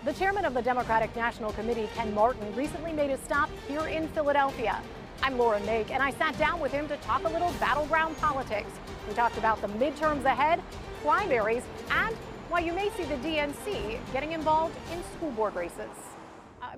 The chairman of the Democratic National Committee, Ken Martin, recently made a stop here in Philadelphia. I'm Laura Mayk, and I sat down with him to talk a little battleground politics. We talked about the midterms ahead, primaries, and why you may see the DNC getting involved in school board races.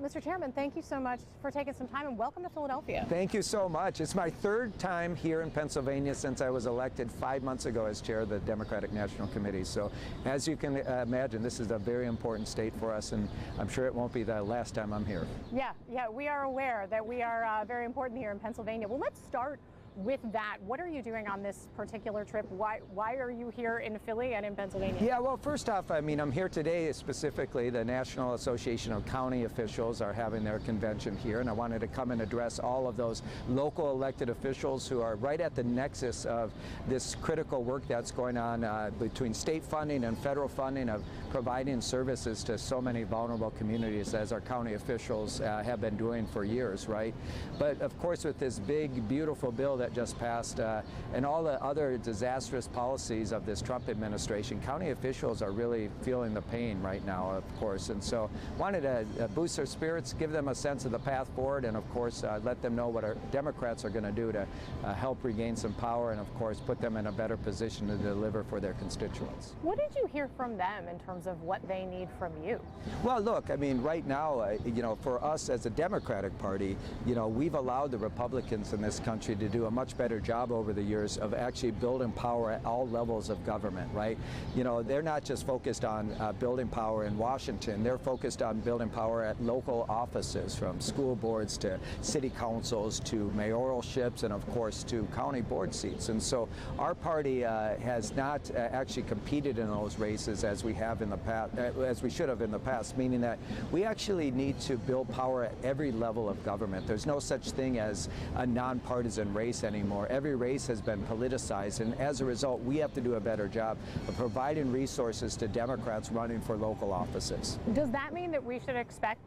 Mr. Chairman, thank you so much for taking some time, and welcome to Philadelphia. Thank you so much. It's my third time here in Pennsylvania since I was elected 5 months ago as chair of the Democratic National Committee. So as you can imagine, this is a very important state for us, and I'm sure it won't be the last time I'm here. Yeah, we are aware that we are very important here in Pennsylvania. Well, let's start with that. What are you doing on this particular trip? Why are you here in Philly and in Pennsylvania? Yeah, well, first off, I'm here today specifically. The National Association of County Officials are having their convention here, and I wanted to come and address all of those local elected officials who are right at the nexus of this critical work that's going on between state funding and federal funding of providing services to so many vulnerable communities, as our county officials have been doing for years, right? But of course, with this big, beautiful bill that just passed and all the other disastrous policies of this Trump administration, county officials are really feeling the pain right now, of course. And so wanted to boost their spirits, give them a sense of the path forward, and of course let them know what our Democrats are going to do to help regain some power and of course put them in a better position to deliver for their constituents. What did you hear from them in terms of what they need from you? Well, look, right now, for us as a Democratic Party, we've allowed the Republicans in this country to do a much better job over the years of actually building power at all levels of government, right? They're not just focused on building power in Washington, they're focused on building power at local offices, from school boards to city councils to mayoralships and of course to county board seats. And so our party has not actually competed in those races as we have in the past, as we should have in the past, meaning that we actually need to build power at every level of government. There's no such thing as a nonpartisan race anymore. Every race has been politicized, and as a result, we have to do a better job of providing resources to Democrats running for local offices. Does that mean that we should expect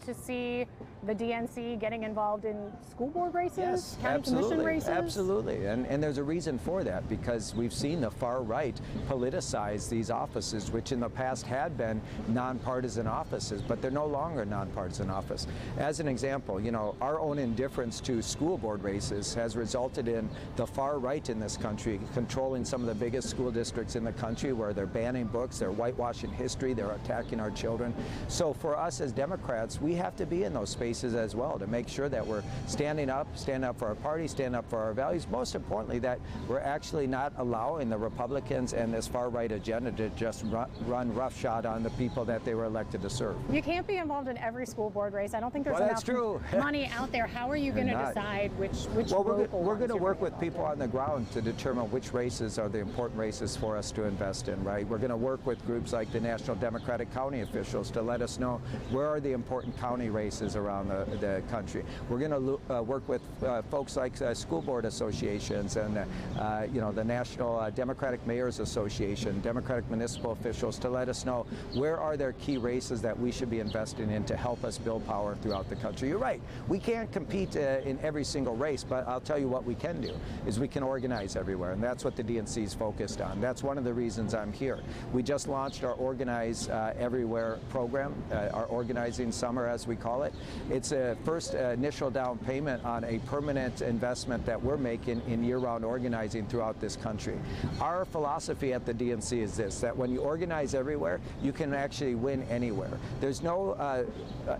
to see the DNC getting involved in school board races, yes, county commission races? Absolutely, and there's a reason for that, because we've seen the far right politicize these offices, which in the past had been nonpartisan offices, but they're no longer nonpartisan office. As an example, our own indifference to school board races has resulted in the far right in this country controlling some of the biggest school districts in the country, where they're banning books, they're whitewashing history, they're attacking our children. So for us as Democrats, we have to be in those spaces as well to make sure that we're standing up for our party, standing up for our values. Most importantly, that we're actually not allowing the Republicans and this far right agenda to just run roughshod on the people that they were elected to serve. You can't be involved in every school board race. I don't think there's enough money out there. How are you going to decide which local we're going to work with people on the ground to determine which races are the important races for us to invest in, right? We're going to work with groups like the National Democratic County Officials to let us know where are the important county races around the country. We're going to work with folks like school board associations and the National Democratic Mayors Association, Democratic municipal officials, to let us know where are there key races that we should be investing in to help us build power throughout the country. You're right, we can't compete in every single race, but I'll tell you what we can do is we can organize everywhere, and that's what the DNC is focused on. That's one of the reasons I'm here. We just launched our Organize Everywhere program, our organizing summer as we call it. It's a first initial down payment on a permanent investment that we're making in year-round organizing throughout this country. Our philosophy at the DNC is this, that when you organize everywhere, you can actually win anywhere. There's no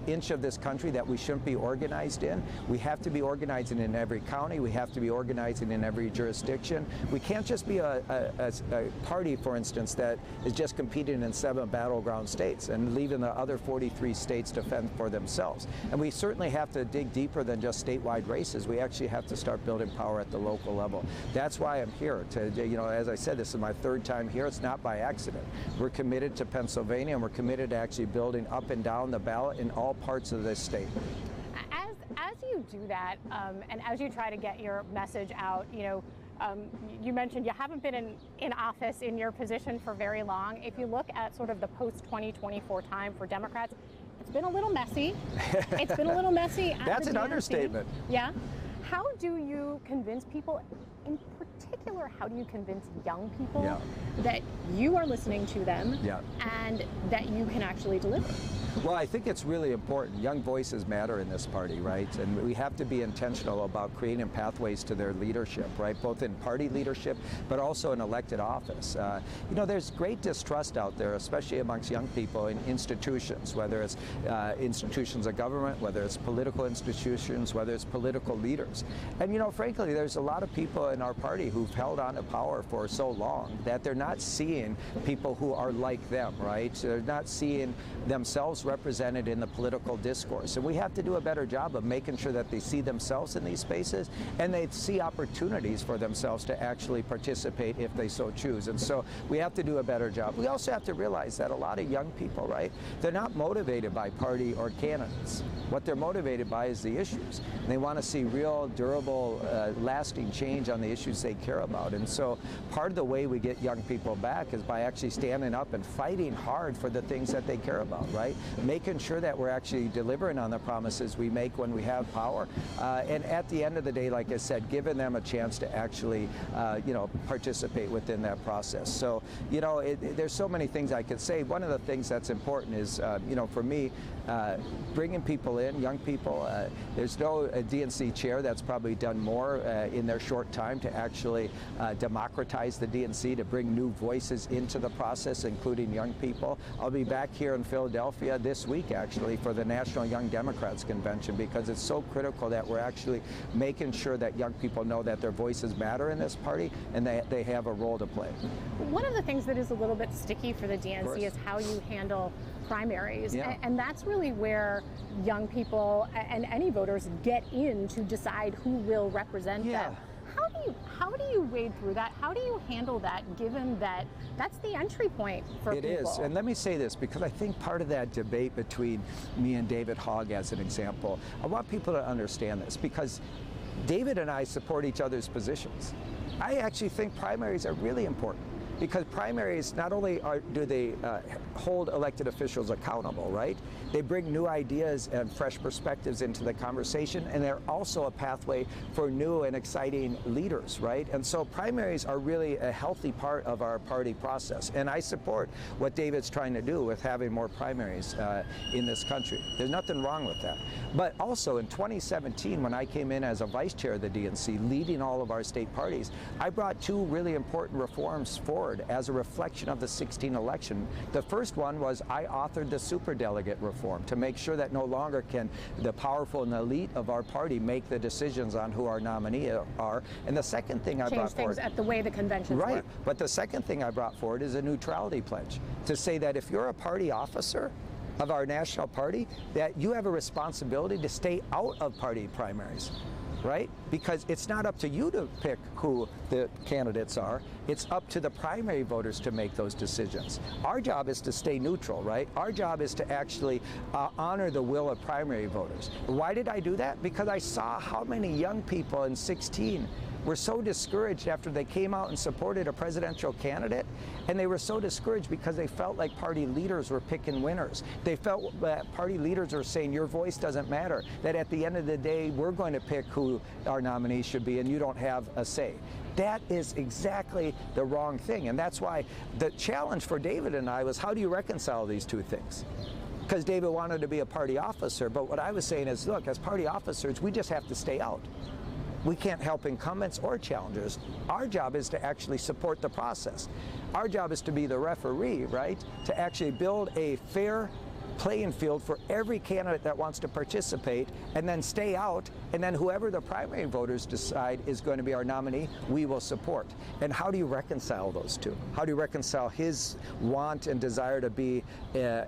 inch of this country that we shouldn't be organized in. We have to be organizing in every county. We have to be organizing in every jurisdiction. We can't just be a party, for instance, that is just competing in 7 battleground states and leaving the other 43 states to fend for themselves. And we certainly have to dig deeper than just statewide races. We actually have to start building power at the local level. That's why I'm here. As I said, this is my third time here. It's not by accident. We're committed to Pennsylvania, and we're committed to actually building up and down the ballot in all parts of this state. As you do that, and as you try to get your message out, you mentioned you haven't been in office in your position for very long. If you look at sort of the post-2024 time for Democrats, it's been a little messy. It's been a little messy. That's an understatement. Yeah. How do you convince people, in particular, how do you convince young people that you are listening to them and that you can actually deliver? Well, I think it's really important. Young voices matter in this party, right? And we have to be intentional about creating pathways to their leadership, right? Both in party leadership, but also in elected office. You know, there's great distrust out there, especially amongst young people in institutions, whether it's institutions of government, whether it's political institutions, whether it's political leaders. And, you know, frankly, there's a lot of people in our party who've held on to power for so long that they're not seeing people who are like them, right? They're not seeing themselves represented in the political discourse. And we have to do a better job of making sure that they see themselves in these spaces and they see opportunities for themselves to actually participate if they so choose. And so we have to do a better job. We also have to realize that a lot of young people, right, they're not motivated by party or candidates. What they're motivated by is the issues. And they want to see real, durable, lasting change on the issues they care about. And so part of the way we get young people back is by actually standing up and fighting hard for the things that they care about, right? Making sure that we're actually delivering on the promises we make when we have power. And at the end of the day, like I said, giving them a chance to actually, you know, participate within that process. So, you know, there's so many things I could say. One of the things that's important is, you know, for me, bringing people in, young people. There's no DNC chair that's probably done more in their short time to actually democratize the DNC, to bring new voices into the process, including young people. I'll be back here in Philadelphia this week, actually, for the National Young Democrats Convention, because it's so critical that we're actually making sure that young people know that their voices matter in this party and that they have a role to play. One of the things that is a little bit sticky for the DNC is how you handle primaries, and that's really where young people and any voters get in to decide who will represent them. How do you wade through that? How do you handle that, given that that's the entry point for people? It is, and let me say this, because I think part of that debate between me and David Hogg, as an example, I want people to understand this, because David and I support each other's positions. I actually think primaries are really important, because primaries not only do they hold elected officials accountable, right? They bring new ideas and fresh perspectives into the conversation, and they're also a pathway for new and exciting leaders, right? And so primaries are really a healthy part of our party process, and I support what David's trying to do with having more primaries in this country. There's nothing wrong with that. But also in 2017, when I came in as a vice chair of the DNC, leading all of our state parties, I brought two really important reforms forward as a reflection of the 2016 election. The first one was I authored the superdelegate reform to make sure that no longer can the powerful and elite of our party make the decisions on who our nominee are. And the second thing I brought forward— Change things at the way the conventions work. Right, but the second thing I brought forward is a neutrality pledge to say that if you're a party officer of our national party, that you have a responsibility to stay out of party primaries. Right? Because it's not up to you to pick who the candidates are. It's up to the primary voters to make those decisions. Our job is to stay neutral, right? Our job is to actually honor the will of primary voters. Why did I do that? Because I saw how many young people in 2016 were so discouraged after they came out and supported a presidential candidate, and they were so discouraged because they felt like party leaders were picking winners. They felt that party leaders were saying your voice doesn't matter, that at the end of the day we're going to pick who our nominee should be and you don't have a say. That is exactly the wrong thing, and that's why the challenge for David and I was, how do you reconcile these two things? Because David wanted to be a party officer, but what I was saying is, look, as party officers, we just have to stay out. We can't help incumbents or challengers. Our job is to actually support the process. Our job is to be the referee, right? To actually build a fair playing field for every candidate that wants to participate, and then stay out, and then whoever the primary voters decide is going to be our nominee, we will support. And how do you reconcile those two? How do you reconcile his want and desire to be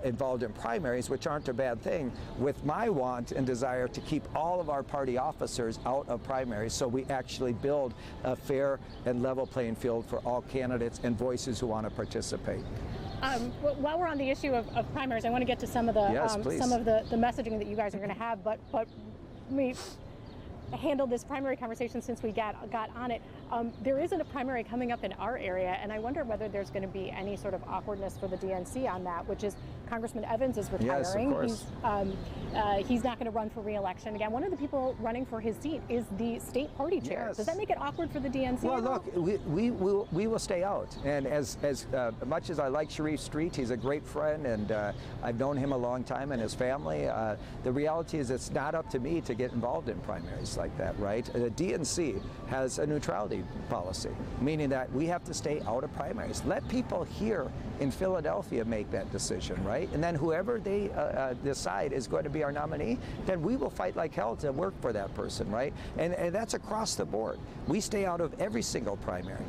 involved in primaries, which aren't a bad thing, with my want and desire to keep all of our party officers out of primaries, so we actually build a fair and level playing field for all candidates and voices who want to participate? While we're on the issue of primaries, I want to get to some of the the messaging that you guys are going to have. But we handled this primary conversation since we got on it. There isn't a primary coming up in our area, and I wonder whether there's going to be any sort of awkwardness for the DNC on that, which is Congressman Evans is retiring. Yes, of course. He's not going to run for re-election again. One of the people running for his seat is the state party chair. Yes. Does that make it awkward for the DNC? Well, look, we will stay out. And as much as I like Sharif Street, he's a great friend, and I've known him a long time and his family. The reality is it's not up to me to get involved in primaries like that, right? The DNC has a neutrality policy, meaning that we have to stay out of primaries. Let people here in Philadelphia make that decision, right? And then whoever they decide is going to be our nominee, then we will fight like hell to work for that person, right? And that's across the board. We stay out of every single primary,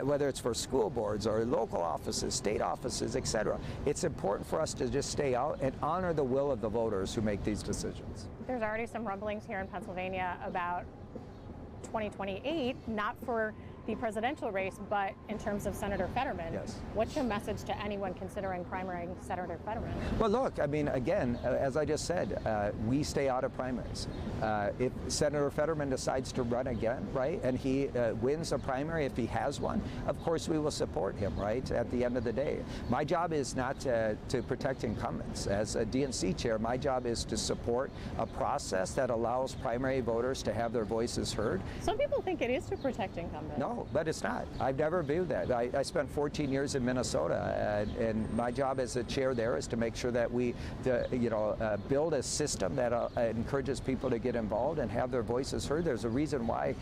whether it's for school boards or local offices, state offices, etc. It's important for us to just stay out and honor the will of the voters who make these decisions. There's already some rumblings here in Pennsylvania about 2028, not for the presidential race, but in terms of Senator Fetterman. Yes. What's your message to anyone considering primarying Senator Fetterman? Well, look, I mean, again, as I just said, we stay out of primaries. If Senator Fetterman decides to run again, right, and he wins a primary, if he has one, of course we will support him, right, at the end of the day. My job is not to protect incumbents. As a DNC chair, my job is to support a process that allows primary voters to have their voices heard. Some people think it is to protect incumbents. No, but it's not. I've never viewed that. I spent 14 years in Minnesota, and my job as a chair there is to make sure that we, build a system that encourages people to get involved and have their voices heard. There's a reason why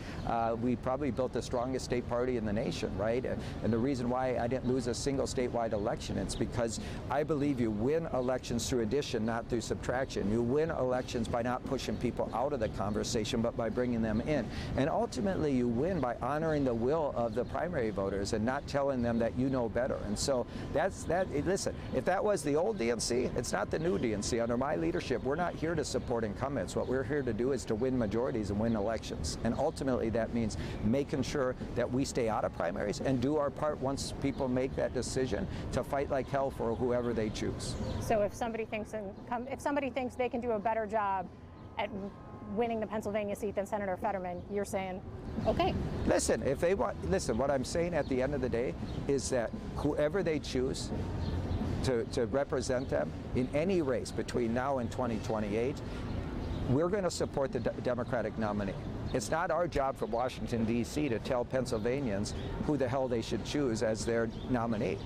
we probably built the strongest state party in the nation, right? And the reason why I didn't lose a single statewide election, it's because I believe you win elections through addition, not through subtraction. You win elections by not pushing people out of the conversation, but by bringing them in. And ultimately, you win by honoring the will of the primary voters and not telling them that you know better. And so that's that. Listen, if that was the old DNC, it's not the new DNC. Under my leadership, we're not here to support incumbents. What we're here to do is to win majorities and win elections. And ultimately, that means making sure that we stay out of primaries and do our part once people make that decision to fight like hell for whoever they choose. So if somebody thinks they can do a better job at winning the Pennsylvania seat than Senator Fetterman, you're saying, okay. Listen, if they want, what I'm saying at the end of the day is that whoever they choose to represent them in any race between now and 2028, we're going to support the Democratic nominee. It's not our job from Washington, D.C. to tell Pennsylvanians who the hell they should choose as their nominee.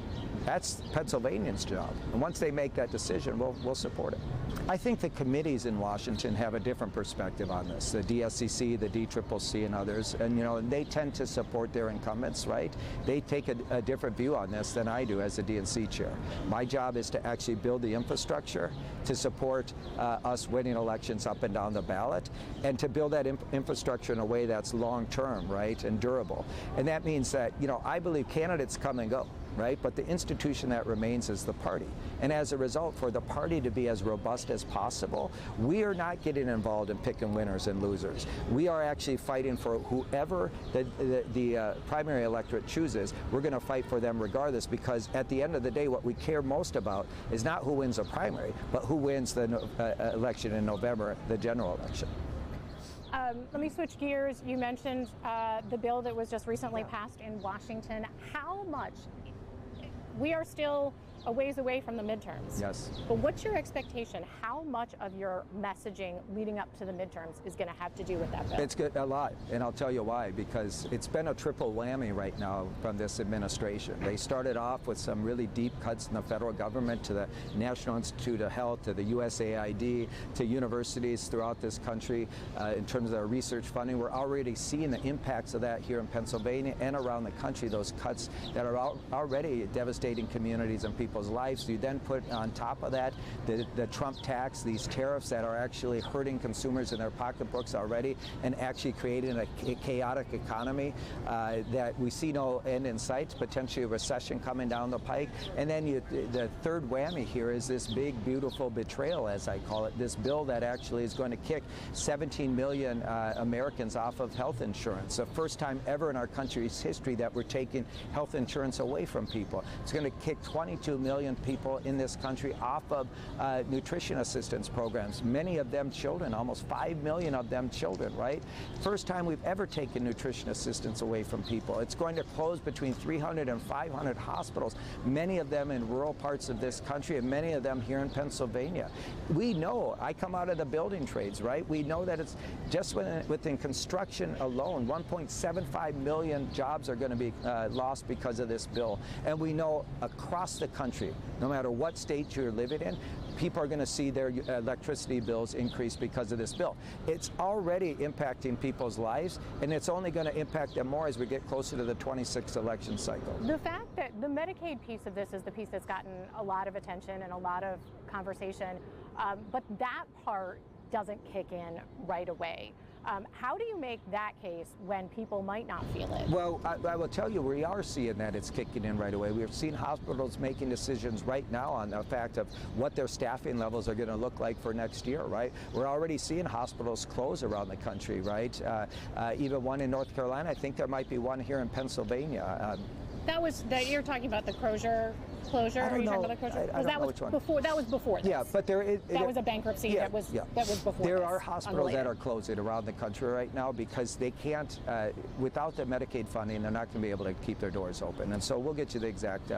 That's Pennsylvanians' job. And once they make that decision, we'll support it. I think the committees in Washington have a different perspective on this, the DSCC, the DCCC, and others, and they tend to support their incumbents, right? They take a different view on this than I do as a DNC chair. My job is to actually build the infrastructure to support us winning elections up and down the ballot, and to build that infrastructure in a way that's long-term, right, and durable. And that means that, I believe candidates come and go, right? But the institution that remains is the party. And as a result, for the party to be as robust as possible, we are not getting involved in picking winners and losers. We are actually fighting for whoever the primary electorate chooses. We're going to fight for them regardless, because at the end of the day, what we care most about is not who wins a primary, but who wins the election in November, the general election. Let me switch gears. You mentioned the bill that was just recently passed in Washington. How much? We are still a ways away from the midterms. Yes. But what's your expectation? How much of your messaging leading up to the midterms is going to have to do with that bill? It's good, a lot, and I'll tell you why. Because it's been a triple whammy right now from this administration. They started off with some really deep cuts in the federal government, to the National Institute of Health, to the USAID, to universities throughout this country in terms of their research funding. We're already seeing the impacts of that here in Pennsylvania and around the country, those cuts that are already devastating communities and people's lives. You then put on top of that the Trump tax, these tariffs that are actually hurting consumers in their pocketbooks already, and actually creating a chaotic economy that we see no end in sight, potentially a recession coming down the pike. And then the third whammy here is this big, beautiful betrayal, as I call it, this bill that actually is going to kick 17 million Americans off of health insurance. The first time ever in our country's history that we're taking health insurance away from people. It's going to kick 22 22 million people in this country off of nutrition assistance programs, many of them children, almost 5 million of them children, right? First time we've ever taken nutrition assistance away from people. It's going to close between 300 and 500 hospitals, many of them in rural parts of this country and many of them here in Pennsylvania. We know, I come out of the building trades, right? We know that it's just within construction alone, 1.75 million jobs are going to be lost because of this bill. And we know across the country, no matter what state you're living in, people are going to see their electricity bills increase because of this bill. It's already impacting people's lives, and it's only going to impact them more as we get closer to the 26th election cycle. The fact that the Medicaid piece of this is the piece that's gotten a lot of attention and a lot of conversation, but that part doesn't kick in right away. How do you make that case when people might not feel it? Well, I will tell you, we are seeing that it's kicking in right away. We've seen hospitals making decisions right now on the fact of what their staffing levels are going to look like for next year, right? We're already seeing hospitals close around the country, right? Even one in North Carolina. I think there might be one here in Pennsylvania. You're talking about the closure. I don't know. That was before this. Yeah, but that was a bankruptcy. That was before. There are hospitals that are closing around the country right now because they can't, without the Medicaid funding, they're not going to be able to keep their doors open. And so we'll get you the exact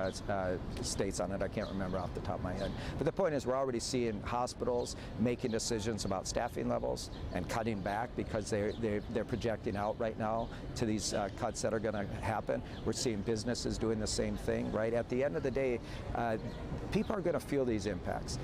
states on it. I can't remember off the top of my head. But the point is, we're already seeing hospitals making decisions about staffing levels and cutting back because they're projecting out right now to these cuts that are going to happen. We're seeing businesses doing the same thing, right? At the end of the day, people are going to feel these impacts.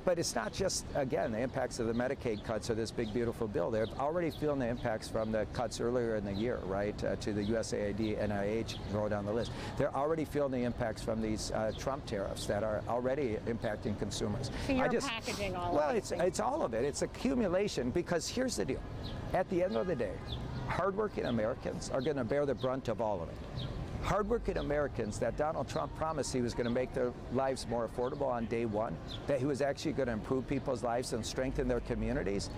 But it's not just, again, the impacts of the Medicaid cuts or this big, beautiful bill. They're already feeling the impacts from the cuts earlier in the year, right, to the USAID, NIH, go down the list. They're already feeling the impacts from these Trump tariffs that are already impacting consumers. So you're packaging all of it. Well, it's all of it. It's accumulation because here's the deal. At the end of the day, hardworking Americans are going to bear the brunt of all of it. Hardworking Americans that Donald Trump promised he was going to make their lives more affordable on day one, that he was actually going to improve people's lives and strengthen their communities,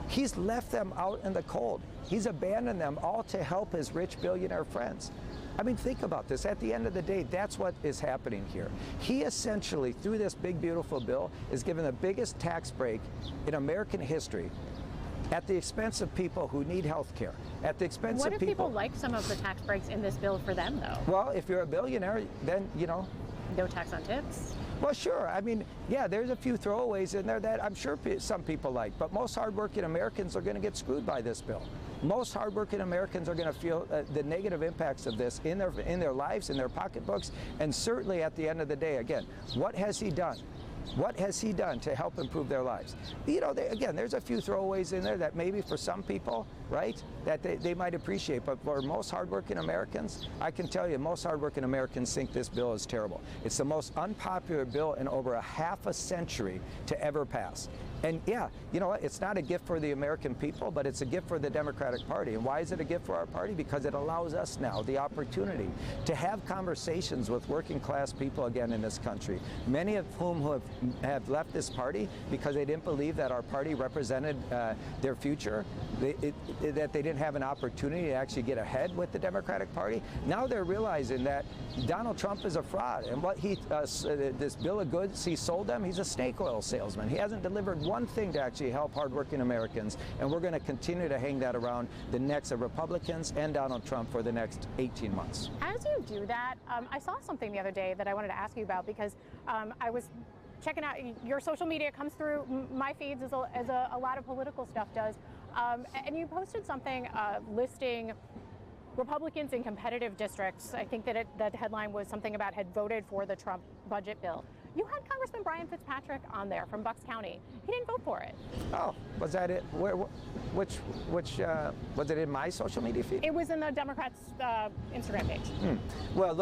he's left them out in the cold. He's abandoned them all to help his rich billionaire friends. I mean, think about this. At the end of the day, that's what is happening here. He essentially, through this big, beautiful bill, is given the biggest tax break in American history at the expense of people who need health care, at the expense of people... What if people like some of the tax breaks in this bill for them, though? Well, if you're a billionaire, then, you know... No tax on tips? Well, sure. I mean, yeah, there's a few throwaways in there that I'm sure some people like, but most hardworking Americans are going to get screwed by this bill. Most hardworking Americans are going to feel the negative impacts of this in their lives, in their pocketbooks, and certainly at the end of the day, again, what has he done? What has he done to help improve their lives? You know, again, there's a few throwaways in there that maybe for some people, right, that they might appreciate. But for most hardworking Americans, I can tell you, most hardworking Americans think this bill is terrible. It's the most unpopular bill in over a half a century to ever pass. And yeah, you know what, it's not a gift for the American people, but it's a gift for the Democratic Party. And why is it a gift for our party? Because it allows us now the opportunity to have conversations with working class people again in this country, many of whom have left this party because they didn't believe that our party represented their future, that they didn't have an opportunity to actually get ahead with the Democratic Party. Now they're realizing that Donald Trump is a fraud, and what this bill of goods he sold them, he's a snake oil salesman. He hasn't delivered one thing to actually help hardworking Americans, and we're going to continue to hang that around the necks of Republicans and Donald Trump for the next 18 months. As you do that, I saw something the other day that I wanted to ask you about because I was checking out your social media comes through my feeds as a lot of political stuff does, and you posted something listing Republicans in competitive districts. I think that the headline was something about had voted for the Trump budget bill. You had Congressman Brian Fitzpatrick on there from Bucks County. He didn't vote for it. Oh, was that it? Which was it in my social media feed? It was in the Democrats' Instagram page. Well,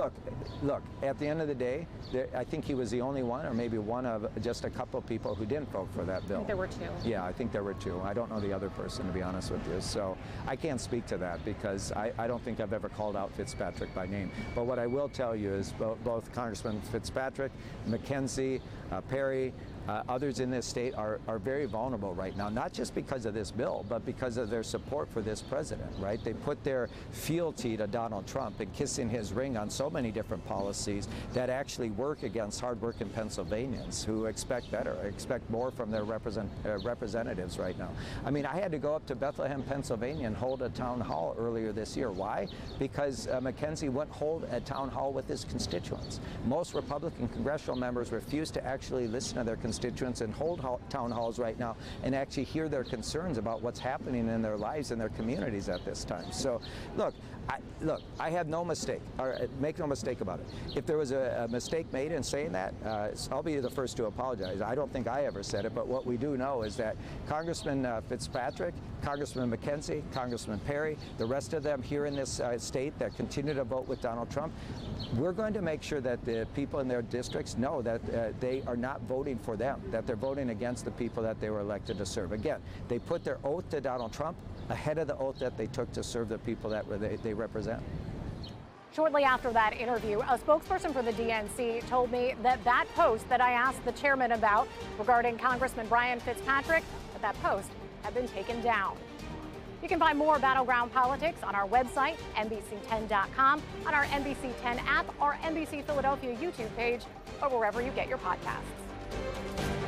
look. At the end of the day, I think he was the only one, or maybe one of just a couple of people who didn't vote for that bill. I think there were two. Yeah, I think there were two. I don't know the other person, to be honest with you. So I can't speak to that because I don't think I've ever called out Fitzpatrick by name. But what I will tell you is both Congressman Fitzpatrick, McKenzie, Perry, Others in this state are very vulnerable right now, not just because of this bill, but because of their support for this president, right? They put their fealty to Donald Trump and kissing his ring on so many different policies that actually work against hardworking Pennsylvanians who expect better, expect more from their representatives right now. I mean, I had to go up to Bethlehem, Pennsylvania and hold a town hall earlier this year. Why? Because McKenzie wouldn't hold a town hall with his constituents. Most Republican congressional members refuse to actually listen to their constituents and hold town halls right now and actually hear their concerns about what's happening in their lives and their communities at this time. So, look, I have no mistake, or make no mistake about it. If there was a mistake made in saying that, I'll be the first to apologize. I don't think I ever said it, but what we do know is that Congressman Fitzpatrick, Congressman McKenzie, Congressman Perry, the rest of them here in this state that continue to vote with Donald Trump, we're going to make sure that the people in their districts know that they are not voting for them, that they're voting against the people that they were elected to serve. Again, they put their oath to Donald Trump ahead of the oath that they took to serve the people that they represent. Shortly after that interview, a spokesperson for the DNC told me that post that I asked the chairman about regarding Congressman Brian Fitzpatrick, that post had been taken down. You can find more Battleground Politics on our website, NBC10.com, on our NBC 10 app, our NBC Philadelphia YouTube page, or wherever you get your podcasts.